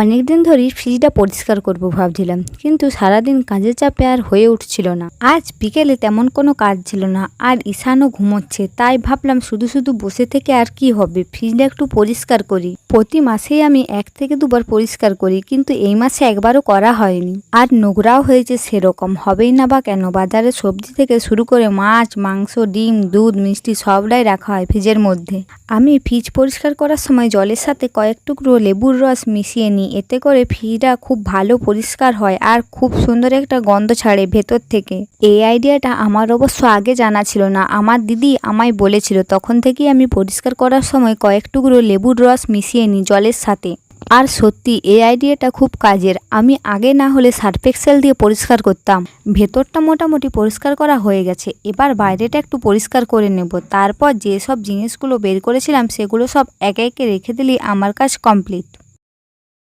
অনেকদিন ধরেই ফ্রিজটা পরিষ্কার করব ভাবছিলাম, কিন্তু সারাদিন কাজের চাপে আর হয়ে উঠছিল না। আজ বিকেলে তেমন কোনো কাজ ছিল না, আর ঈশানও ঘুমোচ্ছে, তাই ভাবলাম শুধু শুধু বসে থেকে আর কি হবে, ফ্রিজটা একটু পরিষ্কার করি। প্রতি মাসেই আমি 1 থেকে 2 বার পরিষ্কার করি, কিন্তু এই মাসে একবারও করা হয়নি। আর নোংরাও হয়েছে সেরকম, হবেই না বা কেন। বাজারে সবজি থেকে শুরু করে মাছ, মাংস, ডিম, দুধ, মিষ্টি সবটাই রাখা হয় ফ্রিজের মধ্যে। আমি ফ্রিজ পরিষ্কার করার সময় জলের সাথে কয়েক টুকরো লেবুর রস মিশিয়ে নিই, এতে করে ফ্রিজটা খুব ভালো পরিষ্কার হয় আর খুব সুন্দর একটা গন্ধ ছাড়ে ভেতর থেকে। এই আইডিয়াটা আমার অবশ্য আগে জানা ছিল না, আমার দিদি আমায় বলেছিল। তখন থেকেই আমি পরিষ্কার করার সময় কয়েক টুকরো লেবুর রস মিশিয়ে নিই জলের সাথে। আর সত্যি এই আইডিয়াটা খুব কাজের। আমি আগে না হলে সার্ফ এক্সেল দিয়ে পরিষ্কার করতাম। ভেতরটা মোটামুটি পরিষ্কার করা হয়ে গেছে, এবার বাইরেটা একটু পরিষ্কার করে নেব। তারপর যেসব জিনিসগুলো বের করেছিলাম সেগুলো সব একে একে রেখে দিলেই আমার কাজ কমপ্লিট।